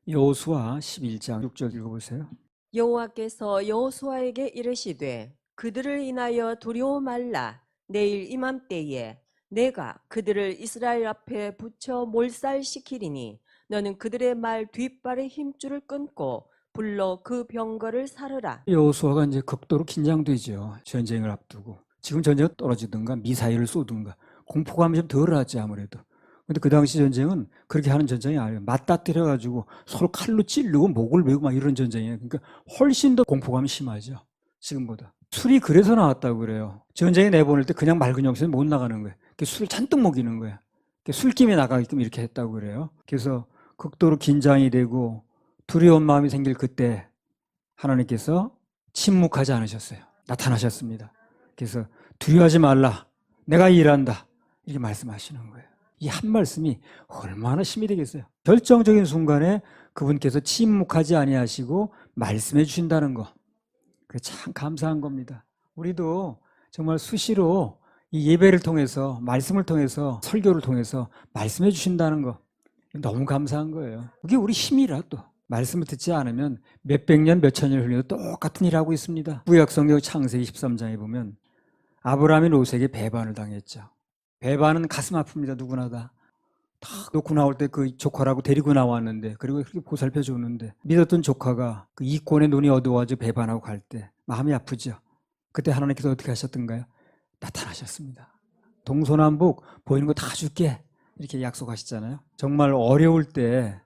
여호수아 11장 6절 읽어보세요. 여호와께서 여호수아에게 이르시되 그들을 인하여 두려워 말라. 내일 이맘때에 내가 그들을 이스라엘 앞에 붙여 몰살시키리니 너는 그들의 말 뒷발의 힘줄을 끊고 불러 그 병거를 사르라. 여호수아가 이제 극도로 긴장되죠. 전쟁을 앞두고. 지금 전쟁은 떨어지든가 미사일을 쏘든가 공포감이 좀 덜하지 아무래도. 근데 그 당시 전쟁은 그렇게 하는 전쟁이 아니에요. 맞닥뜨려가지고 서로 칼로 찌르고 목을 베고 막 이런 전쟁이에요. 그러니까 훨씬 더 공포감이 심하죠. 지금보다. 술이 그래서 나왔다고 그래요. 전쟁에 내보낼 때 그냥 맑은 영수는 못 나가는 거예요. 술을 잔뜩 먹이는 거예요. 술김에 나가게끔 이렇게 했다고 그래요. 그래서 극도로 긴장이 되고 두려운 마음이 생길 그때 하나님께서 침묵하지 않으셨어요. 나타나셨습니다. 그래서 두려워하지 말라. 내가 일한다. 이렇게 말씀하시는 거예요. 이 한 말씀이 얼마나 힘이 되겠어요. 결정적인 순간에 그분께서 침묵하지 아니하시고 말씀해 주신다는 거. 그게 참 감사한 겁니다. 우리도 정말 수시로 이 예배를 통해서 말씀을 통해서 설교를 통해서 말씀해 주신다는 거 너무 감사한 거예요. 그게 우리 힘이라 또. 말씀을 듣지 않으면 몇백 년, 몇천 년 흘려도 똑같은 일을 하고 있습니다. 구약성경 창세기 13장에 보면 아브라함이 롯에게 배반을 당했죠. 배반은 가슴 아픕니다. 누구나 다. 다 놓고 나올 때 그 조카라고 데리고 나왔는데 그리고 그렇게 보살펴 줬는데 믿었던 조카가 그 이권의 눈이 어두워져 배반하고 갈 때 마음이 아프죠. 그때 하나님께서 어떻게 하셨던가요? 나타나셨습니다. 동서남북 보이는 거 다 줄게 이렇게 약속하시잖아요. 정말 어려울 때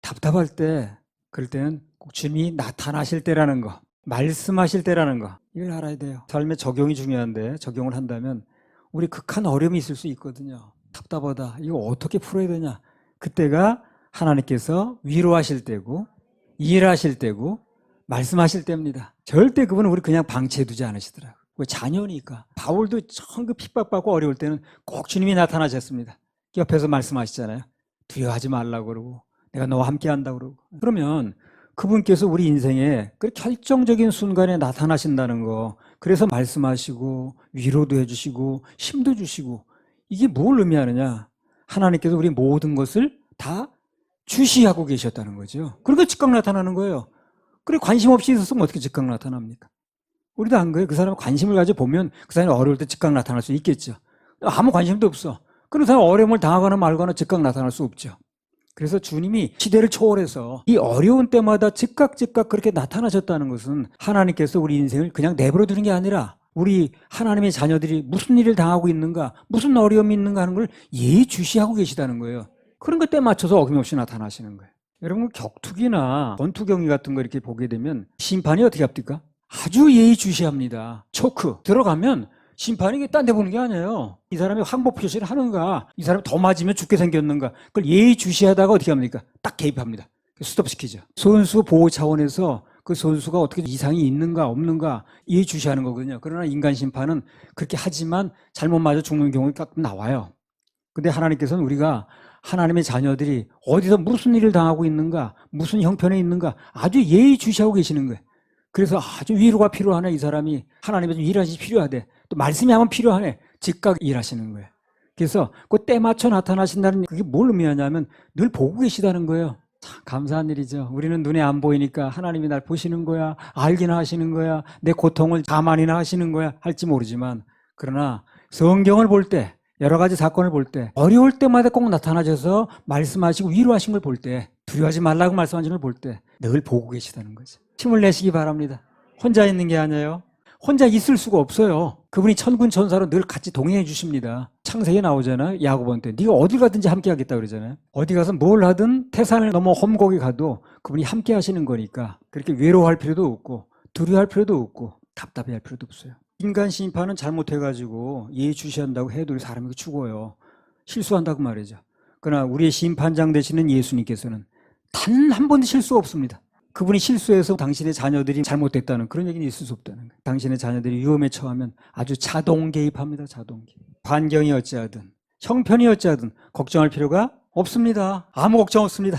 답답할 때 그럴 때는 꼭 주님이 나타나실 때라는 거, 말씀하실 때라는 거 이걸 알아야 돼요. 삶의 적용이 중요한데 적용을 한다면 우리 극한 어려움이 있을 수 있거든요. 답답하다. 이거 어떻게 풀어야 되냐. 그때가 하나님께서 위로하실 때고 일하실 때고 말씀하실 때입니다. 절대 그분은 우리 그냥 방치해두지 않으시더라고요. 자녀니까. 바울도 정그 핍박받고 어려울 때는 꼭 주님이 나타나셨습니다. 옆에서 말씀하시잖아요. 두려워하지 말라고 그러고 내가 너와 함께 한다고 그러고. 그러면 그분께서 우리 인생에 그 결정적인 순간에 나타나신다는 거, 그래서 말씀하시고 위로도 해주시고 힘도 주시고, 이게 뭘 의미하느냐. 하나님께서 우리 모든 것을 다 주시하고 계셨다는 거죠. 그러니까 즉각 나타나는 거예요. 그래 관심 없이 있었으면 어떻게 즉각 나타납니까? 우리도 안 그래요. 그 사람 관심을 가져보면 그 사람이 어려울 때 즉각 나타날 수 있겠죠. 아무 관심도 없어. 그런 사람 어려움을 당하거나 말거나 즉각 나타날 수 없죠. 그래서 주님이 시대를 초월해서 이 어려운 때마다 즉각 그렇게 나타나셨다는 것은 하나님께서 우리 인생을 그냥 내버려 두는 게 아니라 우리 하나님의 자녀들이 무슨 일을 당하고 있는가, 무슨 어려움이 있는가 하는 걸 예주시하고 계시다는 거예요. 그런 것 때 맞춰서 어김없이 나타나시는 거예요. 여러분 격투기나 권투 경기 같은 거 이렇게 보게 되면 심판이 어떻게 합니까? 아주 예의주시합니다. 초크 들어가면 심판이 딴 데 보는 게 아니에요. 이 사람이 항복 표시를 하는가, 이 사람이 더 맞으면 죽게 생겼는가, 그걸 예의주시하다가 어떻게 합니까? 딱 개입합니다. 스톱시키죠. 선수 보호 차원에서 그 선수가 어떻게 이상이 있는가 없는가 예의주시하는 거거든요. 그러나 인간 심판은 그렇게 하지만 잘못 맞아 죽는 경우가 가끔 나와요. 근데 하나님께서는 우리가 하나님의 자녀들이 어디서 무슨 일을 당하고 있는가, 무슨 형편에 있는가 아주 예의주시하고 계시는 거예요. 그래서 아주 위로가 필요하네. 이 사람이 하나님의 좀 일하시 필요하대. 또 말씀이 하면 필요하네. 즉각 일하시는 거예요. 그래서 그 때 맞춰 나타나신다는 그게 뭘 의미하냐면 늘 보고 계시다는 거예요. 참 감사한 일이죠. 우리는 눈에 안 보이니까 하나님이 날 보시는 거야, 알기나 하시는 거야, 내 고통을 가만히나 하시는 거야 할지 모르지만, 그러나 성경을 볼 때, 여러 가지 사건을 볼 때 어려울 때마다 꼭 나타나셔서 말씀하시고 위로하신 걸 볼 때, 두려워하지 말라고 말씀하신 걸 볼 때 늘 보고 계시다는 거죠. 힘을 내시기 바랍니다. 혼자 있는 게 아니에요. 혼자 있을 수가 없어요. 그분이 천군 천사로 늘 같이 동행해 주십니다. 창세기에 나오잖아요. 야고보한테 네가 어디 가든지 함께 하겠다 그러잖아요. 어디 가서 뭘 하든 태산을 넘어 험곡에 가도 그분이 함께 하시는 거니까 그렇게 외로워할 필요도 없고 두려워할 필요도 없고 답답해할 필요도 없어요. 인간 심판은 잘못해가지고 예의주시한다고 해도 사람이 죽어요. 실수한다고 말이죠. 그러나 우리의 심판장 되시는 예수님께서는 단 한 번도 실수 없습니다. 그분이 실수해서 당신의 자녀들이 잘못됐다는 그런 얘기는 있을 수 없다는 거예요. 당신의 자녀들이 위험에 처하면 아주 자동 개입합니다. 자동 개입. 환경이 어찌하든 형편이 어찌하든 걱정할 필요가 없습니다. 아무 걱정 없습니다.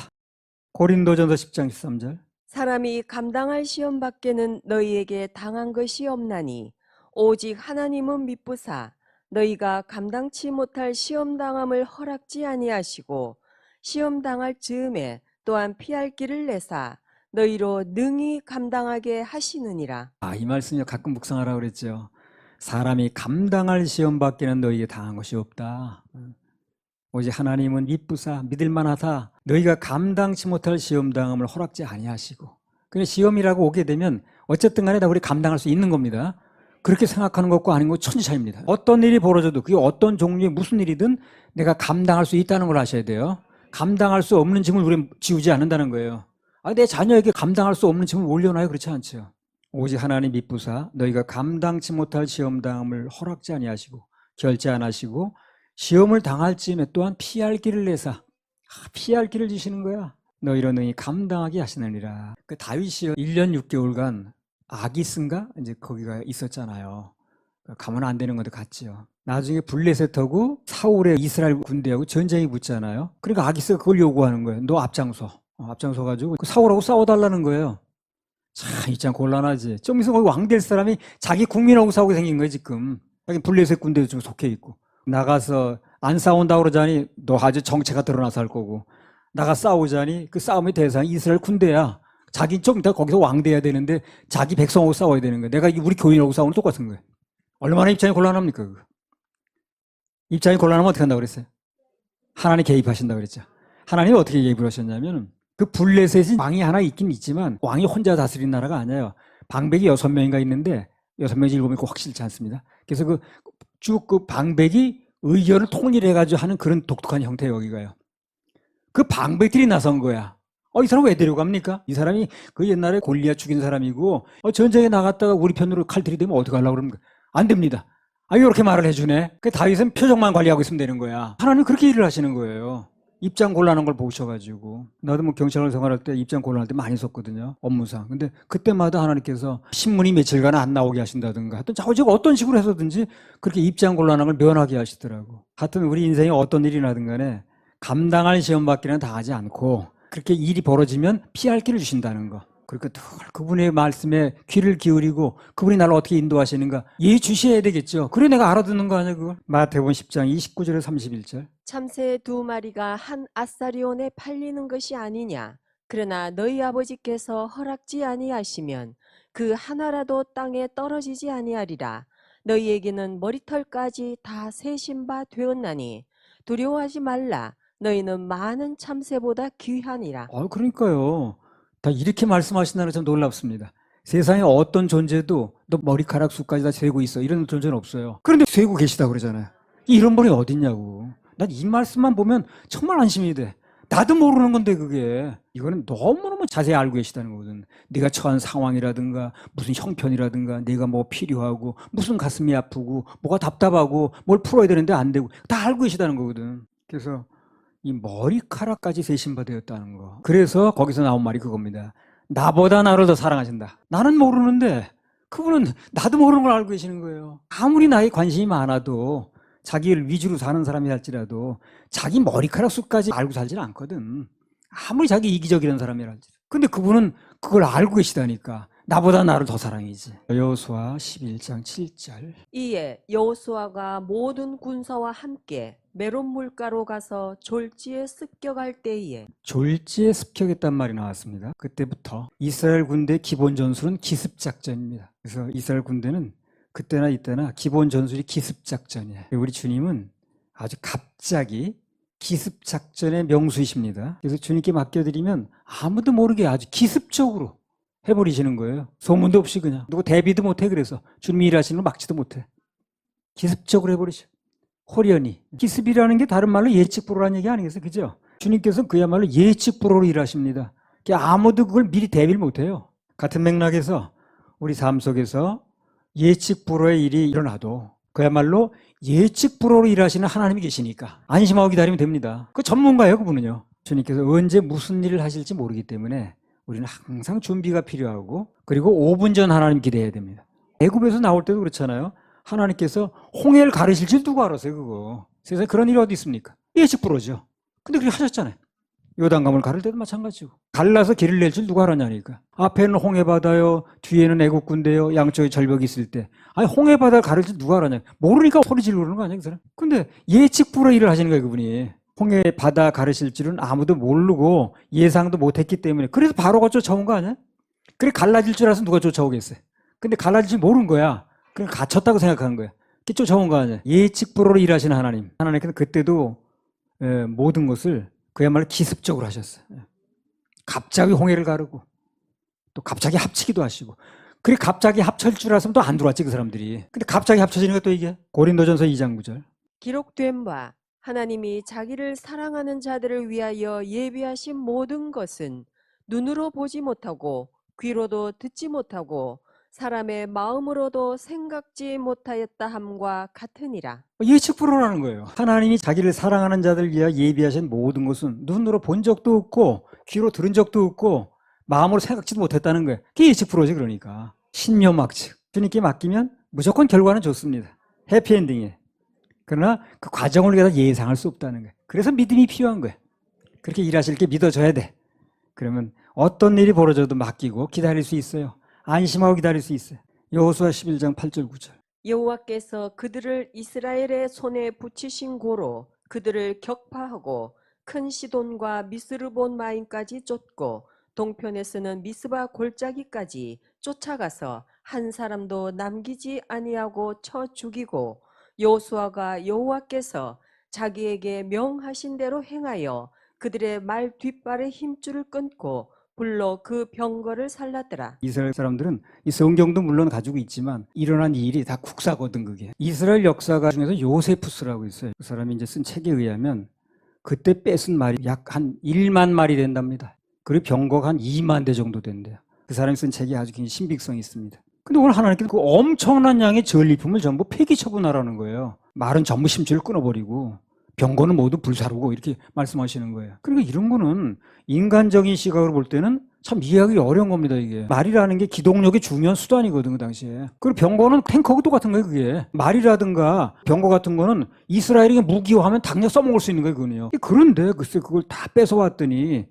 고린도전서 10장 13절. 사람이 감당할 시험 밖에는 너희에게 당한 것이 없나니 오직 하나님은 미쁘사 너희가 감당치 못할 시험 당함을 허락지 아니하시고 시험 당할 즈음에 또한 피할 길을 내사 너희로 능히 감당하게 하시느니라. 이 말씀이 가끔 묵상하라고 그랬죠. 사람이 감당할 시험 밖에는 너희에게 당한 것이 없다. 오직 하나님은 미쁘사 믿을만하다. 너희가 감당치 못할 시험 당함을 허락지 아니하시고. 그냥 시험이라고 오게 되면 어쨌든 간에 다 우리 감당할 수 있는 겁니다. 그렇게 생각하는 것과 아닌 것 천지 차이입니다. 어떤 일이 벌어져도 그게 어떤 종류의 무슨 일이든 내가 감당할 수 있다는 걸 아셔야 돼요. 감당할 수 없는 짐을 우리는 지우지 않는다는 거예요. 내 자녀에게 감당할 수 없는 짐을 올려놔요? 그렇지 않죠. 오직 하나님 미쁘사 너희가 감당치 못할 시험 당함을 허락지 아니하시고 결제 안 하시고 시험을 당할 즈음에 또한 피할 길을 내사 피할 길을 주시는 거야. 너희로 능히 감당하게 하시느니라. 그 다윗이 1년 6개월간 아기스인가 이제 거기가 있었잖아요. 가면 안 되는 것도 같지요. 나중에 블레셋하고 사울의 이스라엘 군대하고 전쟁이 붙잖아요. 그러니까 아기스가 그걸 요구하는 거예요. 너 앞장서 가지고 사울하고 싸워달라는 거예요. 참 이참 곤란하지. 좀 있으면 왕 될 사람이 자기 국민하고 싸우게 생긴 거예요 지금. 여기 블레셋 군대도 좀 속해 있고. 나가서 안 싸운다고 그러자니 너 아주 정체가 드러나서 할 거고, 나가 싸우자니 그 싸움의 대상이 이스라엘 군대야. 자기 좀 이따 거기서 왕 돼야 되는데 자기 백성하고 싸워야 되는 거야. 내가 우리 교인하고 싸우는 똑같은 거예요. 얼마나 입장이 곤란합니까? 그거. 입장이 곤란하면 어떻게 한다고 그랬어요? 하나님 개입하신다고 그랬죠. 하나님이 어떻게 개입을 하셨냐면 그 블레셋이 왕이 하나 있긴 있지만 왕이 혼자 다스리는 나라가 아니에요. 방백이 6명인가 있는데 6명인지 7명이 확실치 않습니다. 그래서 쭉 그 방백이 의견을 통일해가지고 하는 그런 독특한 형태의 여기가요. 그 방백들이 나선 거야. 이 사람 왜 데려갑니까? 이 사람이 그 옛날에 골리앗 죽인 사람이고 전쟁에 나갔다가 우리 편으로 칼 들이대면 어떻게 하려고 그럽니까? 안 됩니다. 이렇게 말을 해주네. 그 다윗은 표정만 관리하고 있으면 되는 거야. 하나님 그렇게 일을 하시는 거예요. 입장 곤란한 걸 보셔가지고. 나도 뭐 경찰을 생활할 때 입장 곤란할 때 많이 썼거든요. 업무상. 근데 그때마다 하나님께서 신문이 며칠간 안 나오게 하신다든가 하여튼 자꾸자꾸 어떤 식으로 해서든지 그렇게 입장 곤란한 걸 면하게 하시더라고. 하여튼 우리 인생에 어떤 일이 나든 간에 감당할 시험 받기는 당하지 않고 그렇게 일이 벌어지면 피할 길을 주신다는 거. 그러니까 늘 그분의 말씀에 귀를 기울이고 그분이 나를 어떻게 인도하시는가 예 주셔야 되겠죠. 그래 내가 알아듣는 거 아니야 그걸. 마태복음 10장 29절에 31절. 참새 2마리가 한 아사리온에 팔리는 것이 아니냐. 그러나 너희 아버지께서 허락지 아니하시면 그 하나라도 땅에 떨어지지 아니하리라. 너희에게는 머리털까지 다 세신 바 되었나니 두려워하지 말라. 너희는 많은 참새보다 귀하니라. 그러니까요. 다 이렇게 말씀하신다는 참 놀랍습니다. 세상에 어떤 존재도 너 머리카락 숱까지 다 세고 있어 이런 존재는 없어요. 그런데 세고 계시다고 그러잖아요. 이런 분이 어딨냐고. 난 이 말씀만 보면 정말 안심이 돼. 나도 모르는 건데 그게. 이거는 너무너무 자세히 알고 계시다는 거거든. 네가 처한 상황이라든가 무슨 형편이라든가 내가 뭐 필요하고 무슨 가슴이 아프고 뭐가 답답하고 뭘 풀어야 되는데 안 되고 다 알고 계시다는 거거든. 그래서 이 머리카락까지 세신 바 되었다는 거. 그래서 거기서 나온 말이 그겁니다. 나보다 나를 더 사랑하신다. 나는 모르는데 그분은 나도 모르는 걸 알고 계시는 거예요. 아무리 나에 관심이 많아도 자기를 위주로 사는 사람이 할지라도 자기 머리카락 숱까지 알고 살지는 않거든. 아무리 자기 이기적이라는 사람이랄지. 근데 그분은 그걸 알고 계시다니까. 나보다 나를 더 사랑이지. 여호수아 11장 7절. 이에 여호수아가 모든 군사와 함께 메론 물가로 가서 졸지에 습격할 때에 졸지에 습격했단 말이 나왔습니다. 그때부터 이스라엘 군대의 기본 전술은 기습작전입니다. 그래서 이스라엘 군대는 그때나 이때나 기본 전술이 기습작전이에요. 우리 주님은 아주 갑자기 기습작전의 명수이십니다. 그래서 주님께 맡겨드리면 아무도 모르게 아주 기습적으로 해버리시는 거예요. 소문도 없이 그냥. 누구 대비도 못해. 그래서 주님이 일하시는 걸 막지도 못해. 기습적으로 해버리셔. 호련히. 기습이라는 게 다른 말로 예측불허라는 얘기 아니겠어요? 그죠? 주님께서는 그야말로 예측불허로 일하십니다. 아무도 그걸 미리 대비를 못해요. 같은 맥락에서 우리 삶 속에서 예측불허의 일이 일어나도 그야말로 예측불허로 일하시는 하나님이 계시니까 안심하고 기다리면 됩니다. 그 전문가예요, 그분은요. 주님께서 언제 무슨 일을 하실지 모르기 때문에 우리는 항상 준비가 필요하고 그리고 5분 전 하나님 기대해야 됩니다. 애굽에서 나올 때도 그렇잖아요. 하나님께서 홍해를 가르실 줄 누가 알았어요, 그거. 세상에 그런 일이 어디 있습니까? 예측불허죠. 근데 그렇게 하셨잖아요. 요단강을 가를 때도 마찬가지고. 갈라서 길을 낼 줄 누가 알았냐니까. 앞에는 홍해바다요, 뒤에는 애국 군대요, 양쪽에 절벽이 있을 때. 홍해바다를 가를 줄 누가 알았냐. 모르니까 소리 지르는 거 아니야, 그 사람. 근데 예측불허 일을 하시는 거예요, 그분이. 홍해 바다 가르실 줄은 아무도 모르고 예상도 못했기 때문에 그래서 바로가 쫓아온 거 아니야? 그래 갈라질 줄 알아서 누가 쫓아오겠어요? 근데 갈라질 줄 모르는 거야. 그냥 갇혔다고 생각하는 거야. 그게 쫓아온 거 아니야? 예측불허로 일하시는 하나님. 하나님께서 그때도 모든 것을 그야말로 기습적으로 하셨어요. 갑자기 홍해를 가르고 또 갑자기 합치기도 하시고 그래 갑자기 합칠 줄 알았으면 또 안 들어왔지 그 사람들이. 근데 갑자기 합쳐지는 게 또 이게 고린도전서 2장 9절. 기록된 바 하나님이 자기를 사랑하는 자들을 위하여 예비하신 모든 것은 눈으로 보지 못하고 귀로도 듣지 못하고 사람의 마음으로도 생각지 못하였다 함과 같으니라. 예측불허라는 거예요. 하나님이 자기를 사랑하는 자들 위하여 예비하신 모든 것은 눈으로 본 적도 없고 귀로 들은 적도 없고 마음으로 생각지도 못했다는 거예요. 그게 예측불허지 그러니까. 신묘막측. 주님께 맡기면 무조건 결과는 좋습니다. 해피엔딩이에요. 그러나 그 과정을 우리가 예상할 수 없다는 거예요. 그래서 믿음이 필요한 거예요. 그렇게 일하실 게 믿어져야 돼. 그러면 어떤 일이 벌어져도 맡기고 기다릴 수 있어요. 안심하고 기다릴 수 있어요. 여호수아 11장 8절 9절. 여호와께서 그들을 이스라엘의 손에 붙이신 고로 그들을 격파하고 큰 시돈과 미스르본 마임까지 쫓고 동편에서는 미스바 골짜기까지 쫓아가서 한 사람도 남기지 아니하고 쳐 죽이고 여호수아가 여호와께서 자기에게 명하신 대로 행하여 그들의 말 뒷발의 힘줄을 끊고 불로 그 병거를 살랐더라. 이스라엘 사람들은 이 성경도 물론 가지고 있지만 일어난 이 일이 다 국사거든 그게. 이스라엘 역사가 중에서 요세푸스라고 있어요. 그 사람이 이제 쓴 책에 의하면 그때 뺏은 말이 약 한 1만 마리 된답니다. 그리고 병거가 한 2만 대 정도 된대요. 그 사람이 쓴 책이 아주 굉장히 신빙성이 있습니다. 근데 오늘 하나님께서 그 엄청난 양의 전리품을 전부 폐기 처분하라는 거예요. 말은 전부 심줄을 끊어버리고 병거는 모두 불사르고 이렇게 말씀하시는 거예요. 그러니까 이런 거는 인간적인 시각으로 볼 때는 참 이해하기 어려운 겁니다, 이게. 말이라는 게 기동력의 중요한 수단이거든, 그 당시에. 그리고 병거는 탱커하고 똑같은 거예요, 그게. 말이라든가 병거 같은 거는 이스라엘이 무기화하면 당장 써먹을 수 있는 거예요, 그거는요. 그런데 글쎄 그걸 다 뺏어왔더니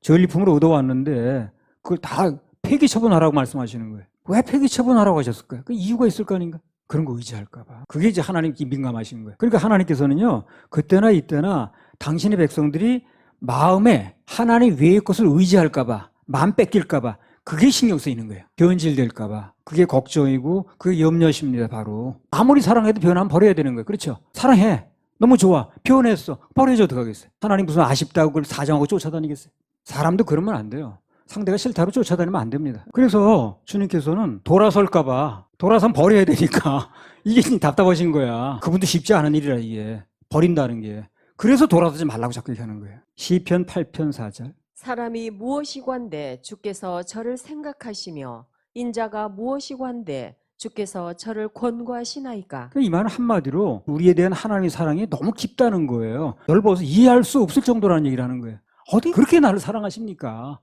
전리품으로 얻어왔는데 그걸 다 폐기 처분하라고 말씀하시는 거예요. 왜 폐기 처분하라고 하셨을까요? 그 이유가 있을 거 아닌가? 그런 거 의지할까봐. 그게 이제 하나님께 민감하신 거예요. 그러니까 하나님께서는요, 그때나 이때나 당신의 백성들이 마음에 하나님 외의 것을 의지할까봐, 마음 뺏길까봐, 그게 신경 쓰이는 거예요. 변질될까봐. 그게 걱정이고, 그게 염려십니다, 바로. 아무리 사랑해도 변하면 버려야 되는 거예요. 그렇죠? 사랑해. 너무 좋아. 변했어. 버려줘, 어떡하겠어요? 하나님 무슨 아쉽다고 그걸 사정하고 쫓아다니겠어요? 사람도 그러면 안 돼요. 상대가 싫다고 쫓아다니면 안 됩니다. 그래서 주님께서는 돌아설까봐 돌아선 버려야 되니까 이게 답답하신 거야. 그분도 쉽지 않은 일이라 이게 버린다는 게. 그래서 돌아서지 말라고 자꾸 얘기하는 거예요. 시편 8편 4절. 사람이 무엇이관데 주께서 저를 생각하시며 인자가 무엇이관데 주께서 저를 권고하시나이까. 이 말은 한마디로 우리에 대한 하나님의 사랑이 너무 깊다는 거예요. 넓어서 이해할 수 없을 정도라는 얘기를 하는 거예요. 어디 그렇게 나를 사랑하십니까?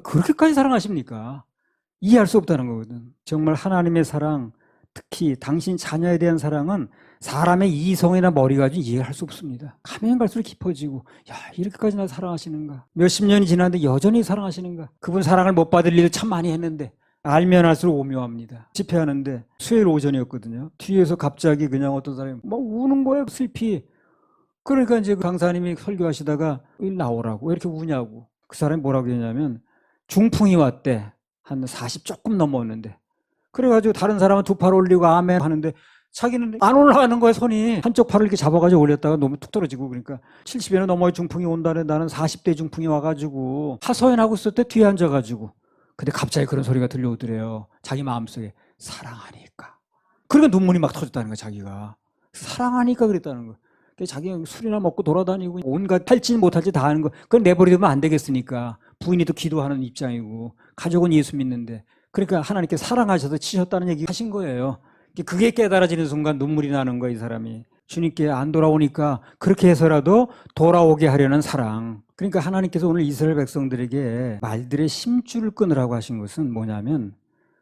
그렇게까지 사랑하십니까? 이해할 수 없다는 거거든. 정말 하나님의 사랑, 특히 당신 자녀에 대한 사랑은 사람의 이성이나 머리 가지고 이해할 수 없습니다. 가면 갈수록 깊어지고, 야, 이렇게까지 나 사랑하시는가? 몇십 년이 지났는데 여전히 사랑하시는가? 그분 사랑을 못 받을 일을 참 많이 했는데 알면 알수록 오묘합니다. 집회하는데 수요일 오전이었거든요. 뒤에서 갑자기 그냥 어떤 사람이 막 우는 거예요, 슬피. 그러니까 이제 강사님이 설교하시다가 나오라고, 왜 이렇게 우냐고. 그 사람이 뭐라고 했냐면 중풍이 왔대. 한 40 조금 넘었는데. 그래가지고 다른 사람은 두 팔 올리고 아멘 하는데 자기는 안 올라가는 거야, 손이. 한쪽 팔을 이렇게 잡아가지고 올렸다가 너무 툭 떨어지고 그러니까 70에는 넘어야 중풍이 온다네. 나는 40대 중풍이 와가지고 하소연하고 있을 때 뒤에 앉아가지고. 근데 갑자기 그런 소리가 들려오더래요. 자기 마음속에 사랑하니까. 그러니까 눈물이 막 터졌다는 거야, 자기가. 사랑하니까 그랬다는 거야. 자기가 술이나 먹고 돌아다니고 온갖 할지 못할지 다 하는 거. 그건 내버리면 안 되겠으니까. 부인이 또 기도하는 입장이고 가족은 예수 믿는데 그러니까 하나님께 사랑하셔서 치셨다는 얘기 하신 거예요. 그게 깨달아지는 순간 눈물이 나는 거야, 이 사람이. 주님께 안 돌아오니까 그렇게 해서라도 돌아오게 하려는 사랑. 그러니까 하나님께서 오늘 이스라엘 백성들에게 말들의 심줄을 끊으라고 하신 것은 뭐냐면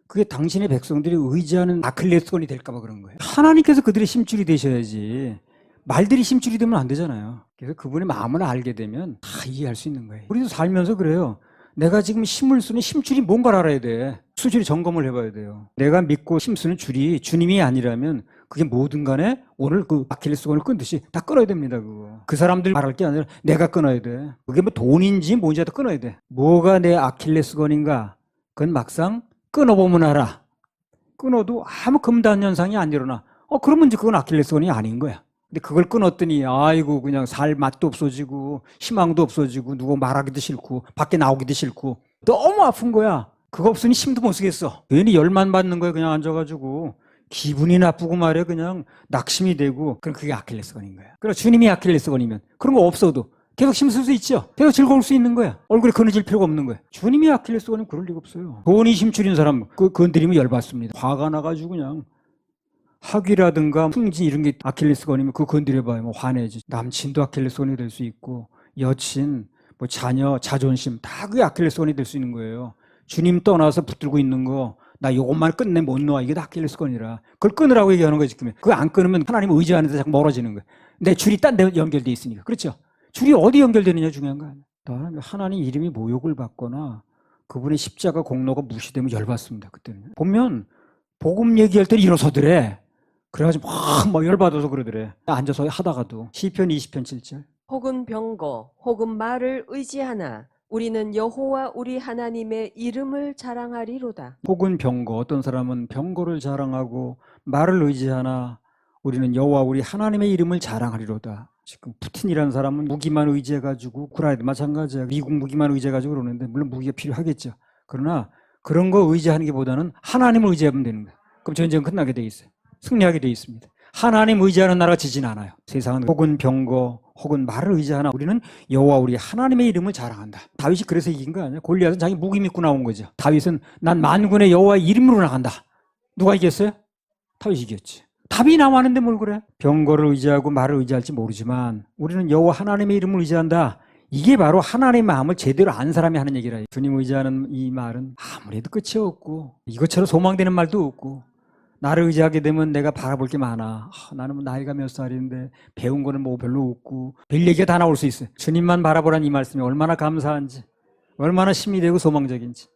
그게 당신의 백성들이 의지하는 아킬레스건이 될까 봐 그런 거예요. 하나님께서 그들의 심줄이 되셔야지 말들이 심줄이 되면 안 되잖아요. 그래서 그분의 마음을 알게 되면 다 이해할 수 있는 거예요. 우리도 살면서 그래요. 내가 지금 힘을 쓰는 심줄이 뭔가를 알아야 돼. 수줄이 점검을 해봐야 돼요. 내가 믿고 힘쓰는 줄이 주님이 아니라면 그게 뭐든 간에 오늘 그 아킬레스건을 끊듯이 다 끊어야 됩니다. 그거. 그 사람들 말할 게 아니라 내가 끊어야 돼. 그게 뭐 돈인지 뭔지 다 끊어야 돼. 뭐가 내 아킬레스건인가? 그건 막상 끊어보면 알아. 끊어도 아무 금단 현상이 안 일어나. 그러면 이제 그건 아킬레스건이 아닌 거야. 근데 그걸 끊었더니 아이고 그냥 살 맛도 없어지고 희망도 없어지고 누구 말하기도 싫고 밖에 나오기도 싫고 너무 아픈 거야. 그거 없으니 힘도 못 쓰겠어. 괜히 열만 받는 거야. 그냥 앉아가지고 기분이 나쁘고 말이야. 그냥 낙심이 되고. 그럼 그게 아킬레스건인 거야. 그럼 주님이 아킬레스건이면 그런 거 없어도 계속 힘쓸 수 있죠. 계속 즐거울 수 있는 거야. 얼굴에 그늘질 필요가 없는 거야. 주님이 아킬레스건이면 그럴 리가 없어요. 돈이 힘줄인 사람 건드리면 열받습니다. 화가 나가지고 그냥 학위라든가 풍진 이런 게 아킬레스건이면 그거 건드려봐요. 뭐 화내지. 남친도 아킬레스건이 될 수 있고 여친, 뭐 자녀, 자존심 다 그게 아킬레스건이 될 수 있는 거예요. 주님 떠나서 붙들고 있는 거 나 요것만 끝내 못 놓아. 이게 다 아킬레스건이라. 그걸 끊으라고 얘기하는 거지. 그거 안 끊으면 하나님 의지하는 데 자꾸 멀어지는 거예요. 내 줄이 딴 데 연결돼 있으니까. 그렇죠? 줄이 어디 연결되느냐 중요한 거 아니에요. 나는 하나님 이름이 모욕을 받거나 그분의 십자가 공로가 무시되면 열받습니다. 그때는. 보면 복음 얘기할 때 일어서더래. 그래가지고 막 열받아서 그러더래. 앉아서 하다가도. 시편 20편 7절. 혹은 병거 혹은 말을 의지하나 우리는 여호와 우리 하나님의 이름을 자랑하리로다. 혹은 병거. 어떤 사람은 병거를 자랑하고 말을 의지하나 우리는 여호와 우리 하나님의 이름을 자랑하리로다. 지금 푸틴이라는 사람은 무기만 의지해가지고 우크라이나도 마찬가지야. 미국 무기만 의지해가지고 그러는데 물론 무기가 필요하겠죠. 그러나 그런 거 의지하는 게 보다는 하나님을 의지하면 되는 거야. 그럼 전쟁은 끝나게 돼 있어요. 승리하게 돼 있습니다. 하나님 의지하는 나라가 지진 않아요. 세상은 혹은 병거 혹은 말을 의지하나 우리는 여호와 우리 하나님의 이름을 자랑한다. 다윗이 그래서 이긴 거 아니야? 골리앗은 자기 무기 믿고 나온 거죠. 다윗은 난 만군의 여호와의 이름으로 나간다. 누가 이겼어요? 다윗이 이겼지. 답이 나왔는데 뭘 그래? 병거를 의지하고 말을 의지할지 모르지만 우리는 여호와 하나님의 이름을 의지한다. 이게 바로 하나님의 마음을 제대로 안 사람이 하는 얘기라. 주님 의지하는 이 말은 아무래도 끝이 없고 이것처럼 소망되는 말도 없고 나를 의지하게 되면 내가 바라볼 게 많아. 나는 나이가 몇 살인데 배운 거는 뭐 별로 없고 별 얘기가 다 나올 수 있어요. 주님만 바라보라는 이 말씀이 얼마나 감사한지 얼마나 힘이 되고 소망적인지.